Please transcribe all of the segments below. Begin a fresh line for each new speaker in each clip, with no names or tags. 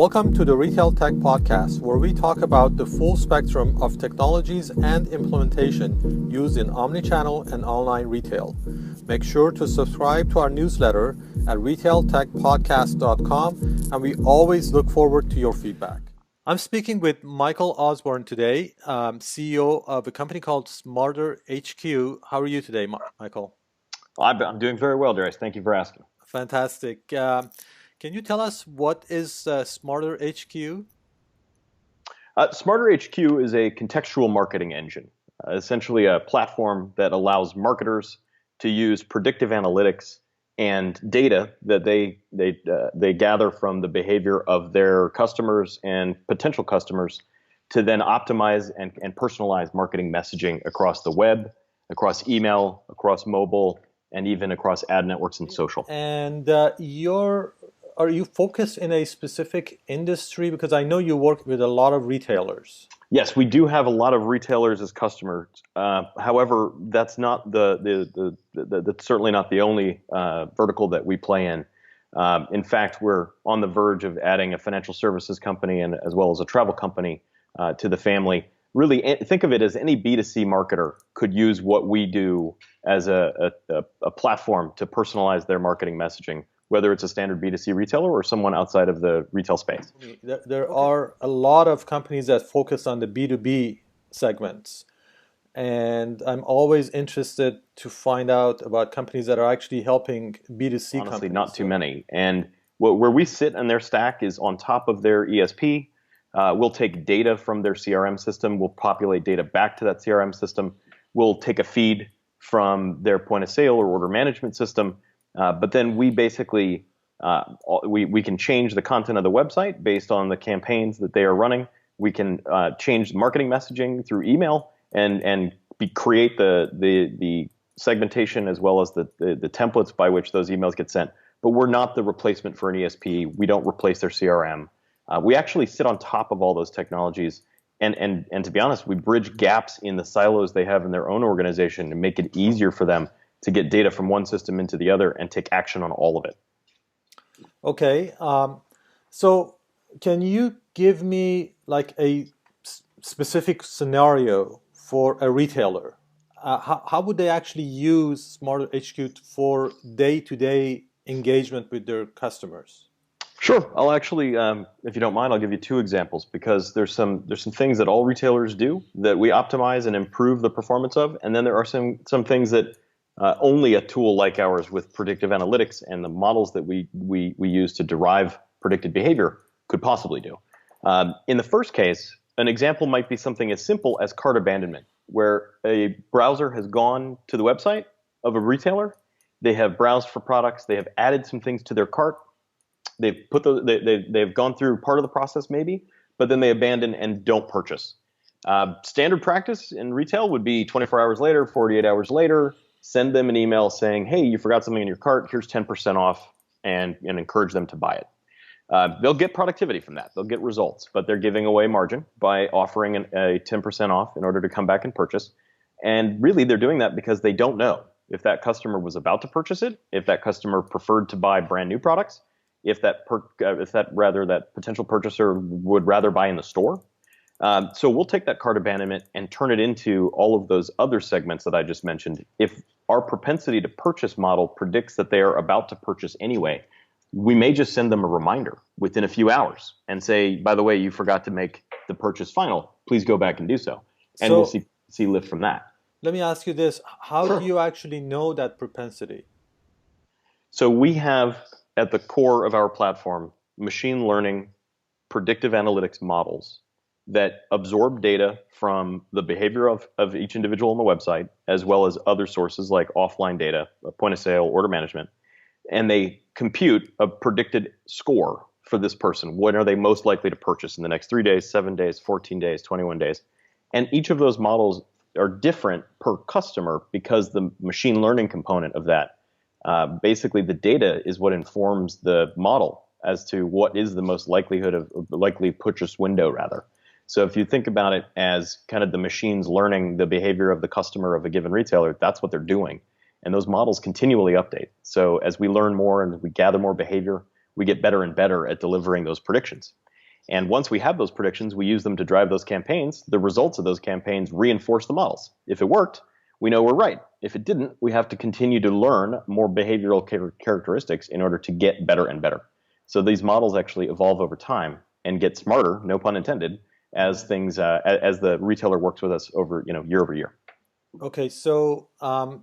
Welcome to the Retail Tech Podcast, where we talk about the full spectrum of technologies and implementation used in omnichannel and online retail. Make sure to subscribe to our newsletter at retailtechpodcast.com, and we always look forward to your feedback. I'm speaking with Michael Osbourne today, CEO of a company called SmarterHQ. How are you today, Michael?
I'm doing very well, Darius. Thank you for asking.
Fantastic. Can you tell us what is SmarterHQ?
SmarterHQ is a contextual marketing engine, essentially a platform that allows marketers to use predictive analytics and data that they gather from the behavior of their customers and potential customers to then optimize and personalize marketing messaging across the web, across email, across mobile, and even across ad networks and social.
And are you focused in a specific industry? Because I know you work with a lot of retailers.
Yes, we do have a lot of retailers as customers. However, that's not that's certainly not the only vertical that we play in. In fact, we're on the verge of adding a financial services company and as well as a travel company to the family. Really, think of it as any B2C marketer could use what we do as a platform to personalize their marketing messaging, whether it's a standard B2C retailer or someone outside of the retail space.
There are a lot of companies that focus on the B2B segments. And I'm always interested to find out about companies that are actually helping B2C companies.
Honestly, not too many. And where we sit in their stack is on top of their ESP. We'll take data from their CRM system. We'll populate data back to that CRM system. We'll take a feed from their point of sale or order management system. But then we basically, we can change the content of the website based on the campaigns that they are running. We can change marketing messaging through email and create the segmentation as well as the templates by which those emails get sent. But we're not the replacement for an ESP. We don't replace their CRM. We actually sit on top of all those technologies. And to be honest, we bridge gaps in the silos they have in their own organization and make it easier for them to get data from one system into the other and take action on all of it.
Okay. So can you give me like a specific scenario for a retailer? How would they actually use SmarterHQ for day-to-day engagement with their customers?
Sure. I'll actually, if you don't mind, I'll give you two examples because there's some things that all retailers do that we optimize and improve the performance of, and then there are some things that only a tool like ours with predictive analytics and the models that we use to derive predicted behavior could possibly do. In the first case, an example might be something as simple as cart abandonment, where a browser has gone to the website of a retailer, they have browsed for products, they have added some things to their cart, they've gone through part of the process maybe, but then they abandon and don't purchase. Standard practice in retail would be 24 hours later, 48 hours later, send them an email saying, hey, you forgot something in your cart, here's 10% off, and encourage them to buy it. They'll get productivity from that. They'll get results, but they're giving away margin by offering a 10% off in order to come back and purchase. And really, they're doing that because they don't know if that customer was about to purchase it, if that customer preferred to buy brand new products, if that potential purchaser would rather buy in the store. So we'll take that cart abandonment and turn it into all of those other segments that I just mentioned. If our propensity to purchase model predicts that they are about to purchase anyway, we may just send them a reminder within a few hours and say, by the way, you forgot to make the purchase final. Please go back and do so. And we'll see lift from that.
Let me ask you this. How do you actually know that propensity?
So we have at the core of our platform machine learning predictive analytics models that absorb data from the behavior of each individual on the website, as well as other sources like offline data, point of sale, order management, and they compute a predicted score for this person. When are they most likely to purchase in the next 3 days, 7 days, 14 days, 21 days? And each of those models are different per customer because the machine learning component of that, basically the data is what informs the model as to what is the most likely purchase window rather. So if you think about it as kind of the machines learning the behavior of the customer of a given retailer, that's what they're doing. And those models continually update. So as we learn more and we gather more behavior, we get better and better at delivering those predictions. And once we have those predictions, we use them to drive those campaigns. The results of those campaigns reinforce the models. If it worked, we know we're right. If it didn't, we have to continue to learn more behavioral characteristics in order to get better and better. So these models actually evolve over time and get smarter, no pun intended, as things as the retailer works with us over year over year.
Okay, so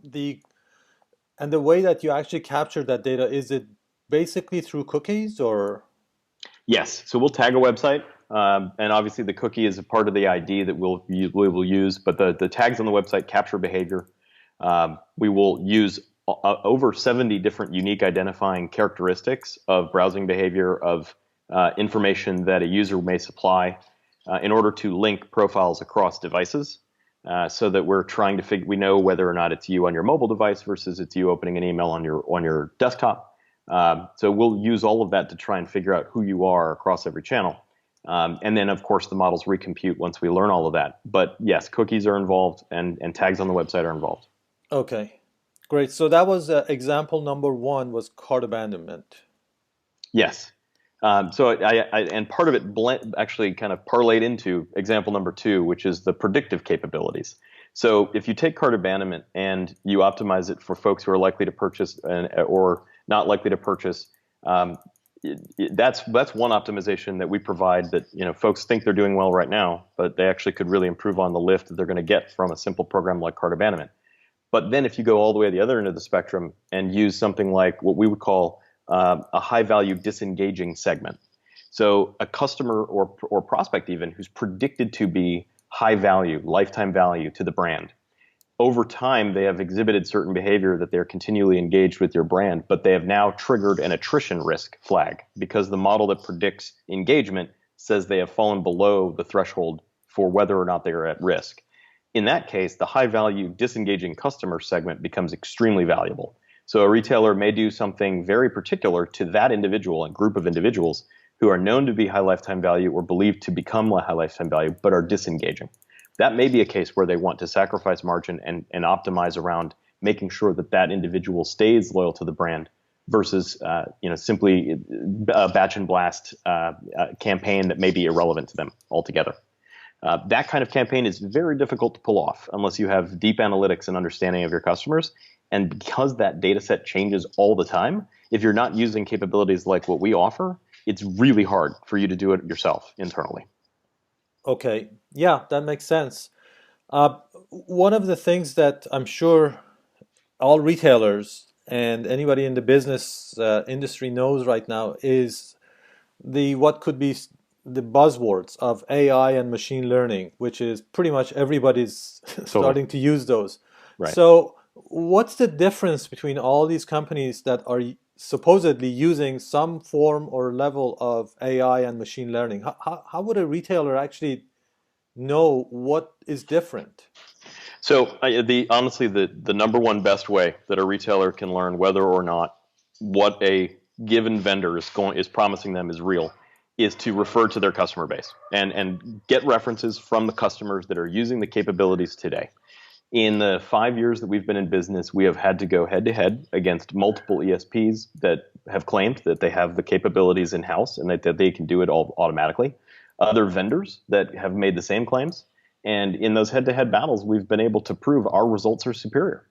the way that you actually capture that data, is it basically through cookies or?
Yes. So we'll tag a website, and obviously the cookie is a part of the ID that we will use. But the tags on the website capture behavior. We will use over 70 different unique identifying characteristics of browsing behavior, of information that a user may supply, in order to link profiles across devices. So that we're trying to we know whether or not it's you on your mobile device versus it's you opening an email on your desktop. So we'll use all of that to try and figure out who you are across every channel. And then, of course, the models recompute once we learn all of that. But yes, cookies are involved, and tags on the website are involved.
Okay, great. So that was example number one, was cart abandonment.
Yes. So and part of it actually kind of parlayed into example number two, which is the predictive capabilities. So if you take cart abandonment and you optimize it for folks who are likely to purchase or not likely to purchase, that's one optimization that we provide that folks think they're doing well right now, but they actually could really improve on the lift that they're going to get from a simple program like cart abandonment. But then if you go all the way to the other end of the spectrum and use something like what we would call a high-value disengaging segment. So a customer or prospect even who's predicted to be high value, lifetime value to the brand. Over time, they have exhibited certain behavior that they're continually engaged with your brand, but they have now triggered an attrition risk flag because the model that predicts engagement says they have fallen below the threshold for whether or not they are at risk. In that case, the high-value disengaging customer segment becomes extremely valuable. So a retailer may do something very particular to that individual and group of individuals who are known to be high lifetime value or believed to become high lifetime value, but are disengaging. That may be a case where they want to sacrifice margin and optimize around making sure that that individual stays loyal to the brand versus simply a batch and blast campaign that may be irrelevant to them altogether. That kind of campaign is very difficult to pull off unless you have deep analytics and understanding of your customers. And because that data set changes all the time, if you're not using capabilities like what we offer, it's really hard for you to do it yourself internally.
Okay, yeah, that makes sense. One of the things that I'm sure all retailers and anybody in the business industry knows right now is what could be the buzzwords of AI and machine learning, which is pretty much everybody's starting to use those.
Right.
So what's the difference between all these companies that are supposedly using some form or level of AI and machine learning? How would a retailer actually know what is different?
So honestly, the number one best way that a retailer can learn whether or not what a given vendor is promising them is real is to refer to their customer base and get references from the customers that are using the capabilities today. In the 5 years that we've been in business, we have had to go head to head against multiple ESPs that have claimed that they have the capabilities in-house and that they can do it all automatically. Other vendors that have made the same claims. And in those head-to-head battles, we've been able to prove our results are superior.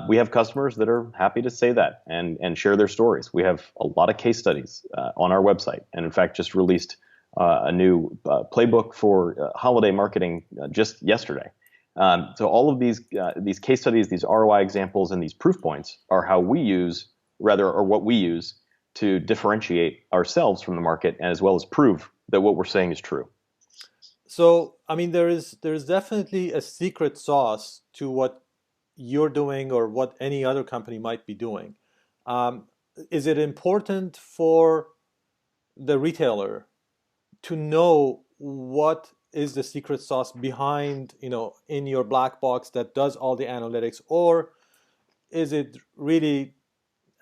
We have customers that are happy to say that and share their stories. We have a lot of case studies on our website, and in fact just released a new playbook for holiday marketing just yesterday. So all of these case studies, these ROI examples, and these proof points are how we use, or what we use to differentiate ourselves from the market, and as well as prove that what we're saying is true.
So, I mean, there's definitely a secret sauce to what you're doing or what any other company might be doing. Is it important for the retailer to know what is the secret sauce behind, in your black box that does all the analytics, or is it really,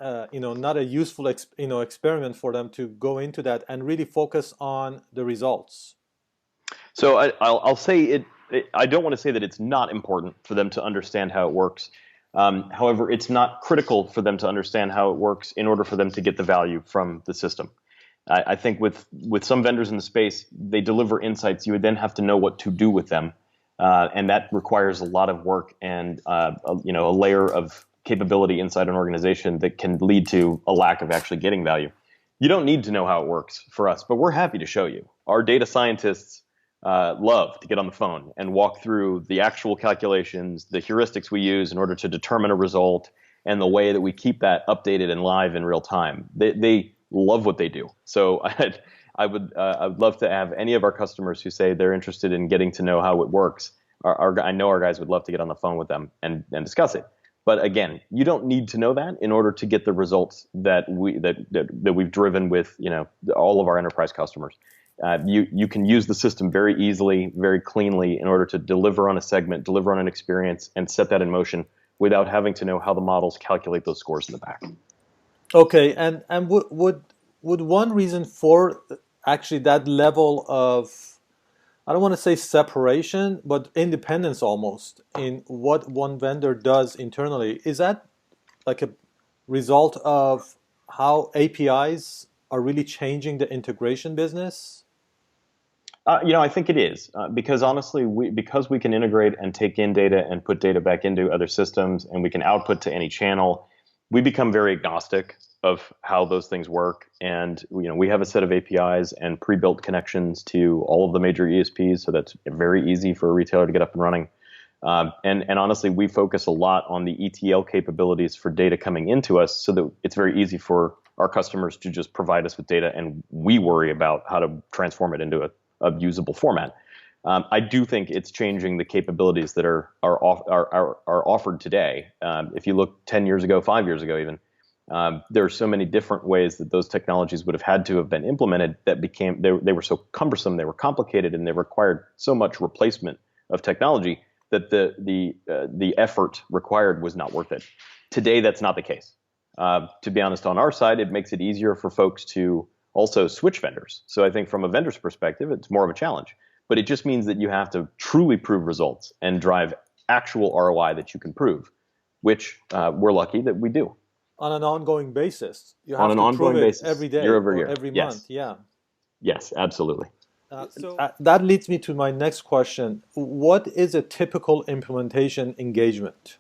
not a useful, experiment for them to go into that and really focus on the results?
So I'll say I don't want to say that it's not important for them to understand how it works. However, it's not critical for them to understand how it works in order for them to get the value from the system. I think with some vendors in the space, they deliver insights. You would then have to know what to do with them, and that requires a lot of work and a layer of capability inside an organization that can lead to a lack of actually getting value. You don't need to know how it works for us, but we're happy to show you. Our data scientists love to get on the phone and walk through the actual calculations, the heuristics we use in order to determine a result, and the way that we keep that updated and live in real time. They love what they do. So I would love to have any of our customers who say they're interested in getting to know how it works. I know our guys would love to get on the phone with them and discuss it. But again, you don't need to know that in order to get the results that we've driven with all of our enterprise customers. You can use the system very easily, very cleanly in order to deliver on a segment, deliver on an experience, and set that in motion without having to know how the models calculate those scores in the back.
Okay, and would one reason for actually that level of, I don't want to say separation, but independence almost in what one vendor does internally, is that like a result of how APIs are really changing the integration business?
I think it is because honestly, because we can integrate and take in data and put data back into other systems, and we can output to any channel, we become very agnostic of how those things work. And we have a set of APIs and pre-built connections to all of the major ESPs, so that's very easy for a retailer to get up and running. And honestly, we focus a lot on the ETL capabilities for data coming into us, so that it's very easy for our customers to just provide us with data, and we worry about how to transform it into a usable format. I do think it's changing the capabilities that are offered today. If you look 10 years ago, 5 years ago even, there are so many different ways that those technologies would have had to have been implemented that they were so cumbersome, they were complicated, and they required so much replacement of technology that the effort required was not worth it. Today, that's not the case. To be honest, on our side, it makes it easier for folks to also switch vendors. So I think from a vendor's perspective, it's more of a challenge. But it just means that you have to truly prove results and drive actual ROI that you can prove, which we're lucky that we do.
On an ongoing basis. You have
on an
to
ongoing
prove it
basis,
every day
year over
or
year.
every
Yes.
month. Yeah.
Yes, absolutely.
That leads me to my next question. What is a typical implementation engagement?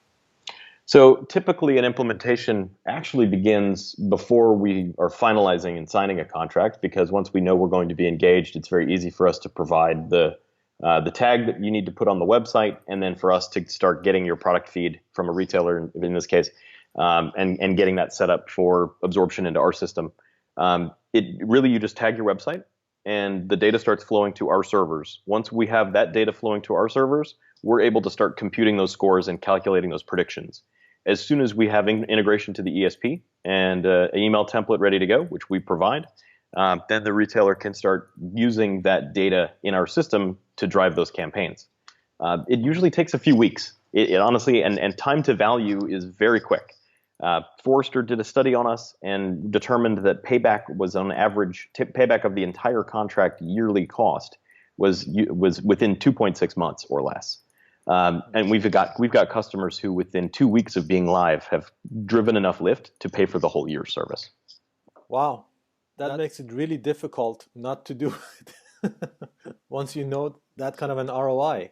So typically an implementation actually begins before we are finalizing and signing a contract, because once we know we're going to be engaged, it's very easy for us to provide the tag that you need to put on the website, and then for us to start getting your product feed from a retailer in this case, and getting that set up for absorption into our system. You just tag your website, and the data starts flowing to our servers. Once we have that data flowing to our servers, we're able to start computing those scores and calculating those predictions. As soon as we have integration to the ESP and an email template ready to go, which we provide, then the retailer can start using that data in our system to drive those campaigns. It usually takes a few weeks. It honestly, and time to value is very quick. Forrester did a study on us and determined that payback was on average, payback of the entire contract yearly cost was within 2.6 months or less. And we've got customers who within 2 weeks of being live have driven enough lift to pay for the whole year's service.
Wow, that makes it really difficult not to do it once you know that kind of an ROI.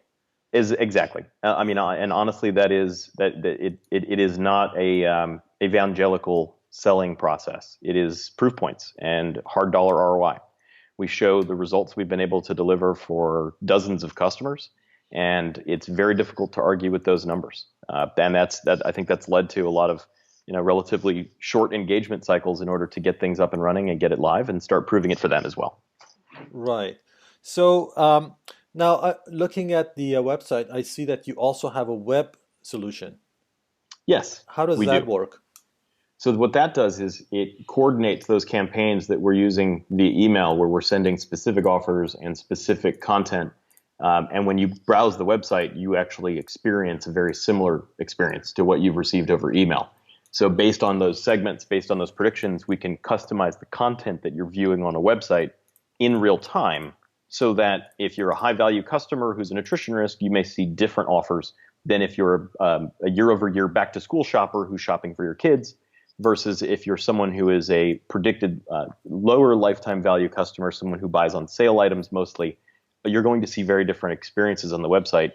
Is exactly. And honestly, it is not a evangelical selling process. It is proof points and hard dollar ROI. We show the results we've been able to deliver for dozens of customers, and it's very difficult to argue with those numbers. And I think that's led to a lot of relatively short engagement cycles in order to get things up and running and get it live and start proving it for them as well.
Right. So now looking at the website, I see that you also have a web solution.
Yes.
How does that work?
So what that does is it coordinates those campaigns that we're using via email, where we're sending specific offers and specific content. And when you browse the website, you actually experience a very similar experience to what you've received over email. So based on those segments, based on those predictions, we can customize the content that you're viewing on a website in real time, so that if you're a high-value customer who's an attrition risk, you may see different offers than if you're a year-over-year back-to-school shopper who's shopping for your kids. versus if you're someone who is a predicted lower lifetime value customer, someone who buys on sale items mostly, you're going to see very different experiences on the website.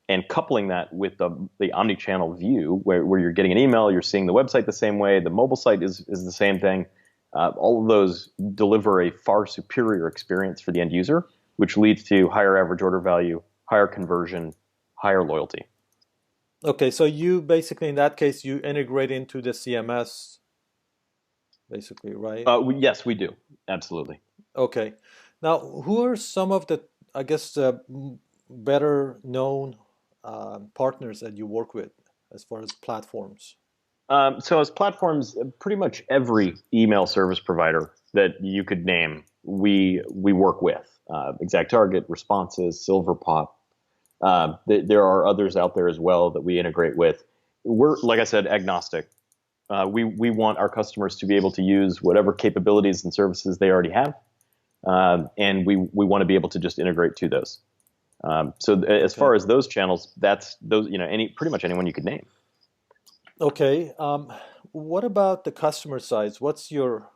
And coupling that with the omni-channel view, where you're getting an email, you're seeing the website the same way, the mobile site is the same thing. All of those deliver a far superior experience for the end user, which leads to higher average order value, higher conversion, higher loyalty.
Okay, so you basically, in that case, you integrate into the CMS, basically, right?
Yes, we do. Absolutely.
Okay. Now, who are some of the, I guess, better known partners that you work with as far as platforms?
So as platforms, pretty much every email service provider that you could name, we work with. ExactTarget, Responses, Silverpop. There are others out there as well that we integrate with. We're, like I said, agnostic. We want our customers to be able to use whatever capabilities and services they already have, and we want to be able to just integrate to those. So as far as those channels, that's those, pretty much anyone you could name.
Okay. What about the customer size? What's your,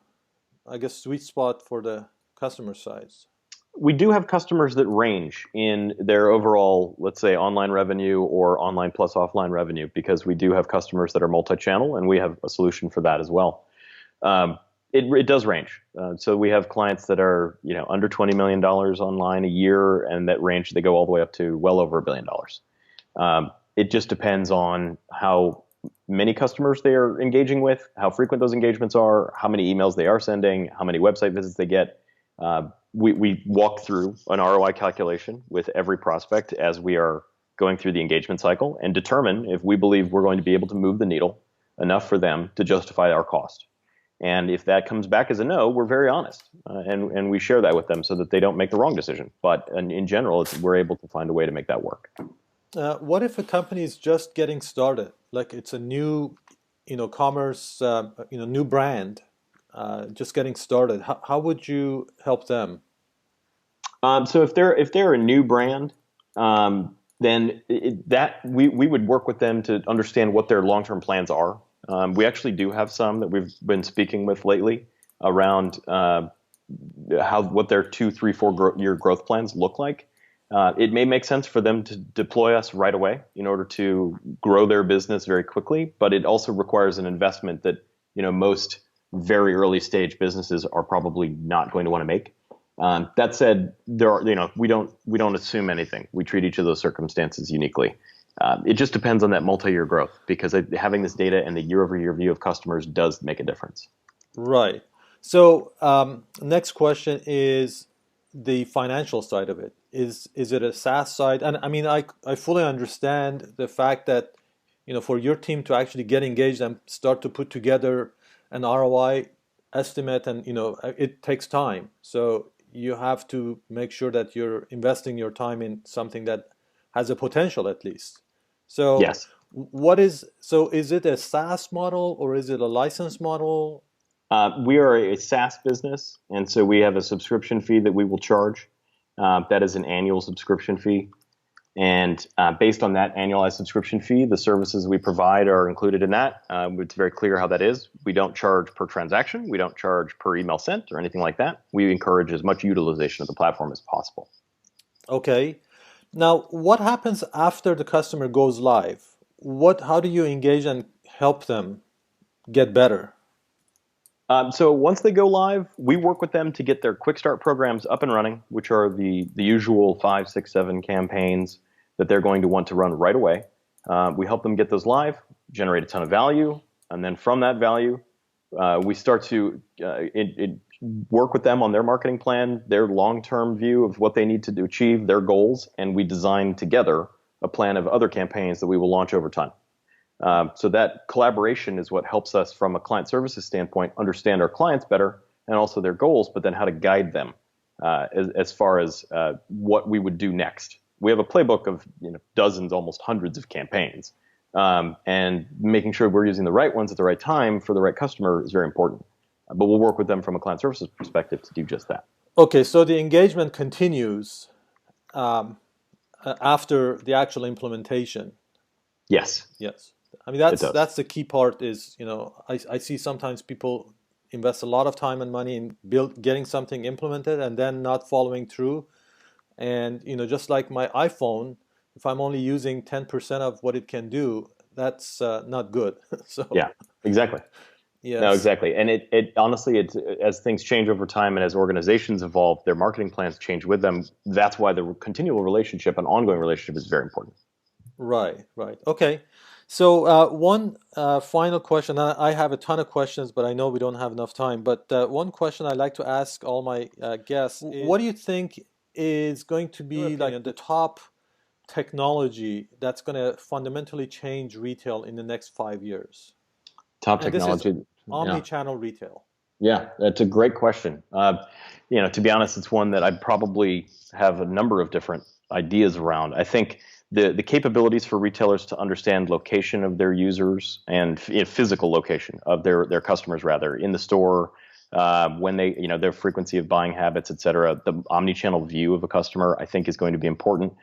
I guess, sweet spot for the customer size?
We do have customers that range in their overall, let's say, online revenue or online plus offline revenue, because we do have customers that are multi-channel, and we have a solution for that as well. It does range. So we have clients that are under $20 million online a year, and that range, they go all the way up to well over $1 billion. It just depends on how many customers they are engaging with, how frequent those engagements are, how many emails they are sending, how many website visits they get. We walk through an ROI calculation with every prospect as we are going through the engagement cycle and determine if we believe we're going to be able to move the needle enough for them to justify our cost. And if that comes back as a no, we're very honest, and we share that with them so that they don't make the wrong decision. But in general, we're able to find a way to make that work.
What if a company is just getting started? Like it's a new, commerce, new brand, just getting started. How would you help them?
So if they're a new brand, then we would work with them to understand what their long-term plans are. We actually do have some that we've been speaking with lately around what their 2, 3, 4 year growth plans look like. It may make sense for them to deploy us right away in order to grow their business very quickly, but it also requires an investment that most very early stage businesses are probably not going to want to make. That said, there are we don't assume anything. We treat each of those circumstances uniquely. It just depends on that multi-year growth, because having this data and the year-over-year view of customers does make a difference.
Right. So next question is the financial side of it. Is it a SaaS side? And I mean, I fully understand the fact that for your team to actually get engaged and start to put together an ROI estimate, and it takes time. So you have to make sure that you're investing your time in something that has a potential at least. So
Yes.
Is it a SaaS model or is it a license model?
We are a SaaS business, and so we have a subscription fee that we will charge. That is an annual subscription fee. And based on that annualized subscription fee, the services we provide are included in that. It's very clear how that is. We don't charge per transaction. We don't charge per email sent or anything like that. We encourage as much utilization of the platform as possible.
Okay. Now, what happens after the customer goes live? How do you engage and help them get better?
So once they go live, we work with them to get their quick start programs up and running, which are the usual 5, 6, 7 campaigns that they're going to want to run right away. We help them get those live, generate a ton of value, and then from that value, we start to work with them on their marketing plan, their long-term view of what they need to achieve, their goals, and we design together a plan of other campaigns that we will launch over time. So that collaboration is what helps us from a client services standpoint understand our clients better and also their goals, but then how to guide them as far as what we would do next. We have a playbook of dozens, almost hundreds of campaigns, and making sure we're using the right ones at the right time for the right customer is very important. But we'll work with them from a client services perspective to do just that.
Okay, so the engagement continues after the actual implementation.
Yes.
Yes. I mean,
It does.
that's the key part is, I see sometimes people invest a lot of time and money in getting something implemented and then not following through. And, just like my iPhone, if I'm only using 10% of what it can do, that's not good. So,
Yeah, exactly. No,
yes,
exactly. And it honestly, it's as things change over time and as organizations evolve, their marketing plans change with them. That's why the continual relationship and ongoing relationship is very important.
right, right. Okay. So, one final question. I have a ton of questions, but I know we don't have enough time. But one question I like to ask all my guests, what do you think is going to be like the top technology that's going to fundamentally change retail in the next 5 years?
Top
And this is
technology. Yeah.
omni-channel retail.
Yeah, that's a great question. To be honest, it's one that I probably have a number of different ideas around. I think the capabilities for retailers to understand location of their users and physical location of their customers, rather, in the store, when they, their frequency of buying habits, et cetera. The omni-channel view of a customer, I think, is going to be important.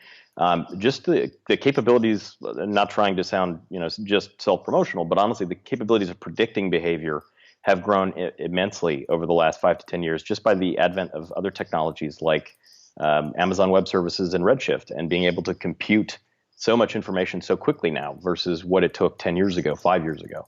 Just the capabilities, not trying to sound, just self-promotional, but honestly, the capabilities of predicting behavior have grown immensely over the last 5 to 10 years, just by the advent of other technologies like Amazon Web Services and Redshift, and being able to compute so much information so quickly now versus what it took 10 years ago, 5 years ago.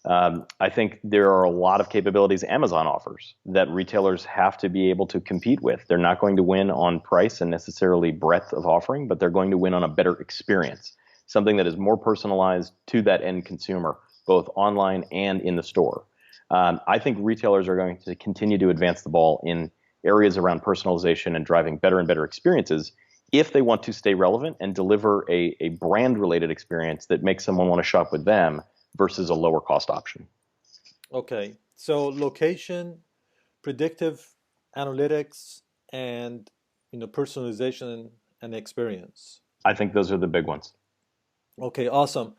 I think there are a lot of capabilities Amazon offers that retailers have to be able to compete with. They're not going to win on price and necessarily breadth of offering, but they're going to win on a better experience, something that is more personalized to that end consumer, both online and in the store. I think retailers are going to continue to advance the ball in areas around personalization and driving better and better experiences if they want to stay relevant and deliver a brand related experience that makes someone want to shop with them versus a lower cost option.
Okay. So location, predictive analytics, and personalization and experience.
I think those are the big ones.
Okay, awesome.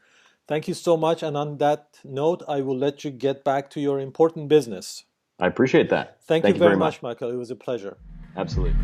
Thank you so much. And on that note, I will let you get back to your important business.
I appreciate that.
Thank you
Thank you very
very
much.
much, Michael. It was a pleasure.
Absolutely.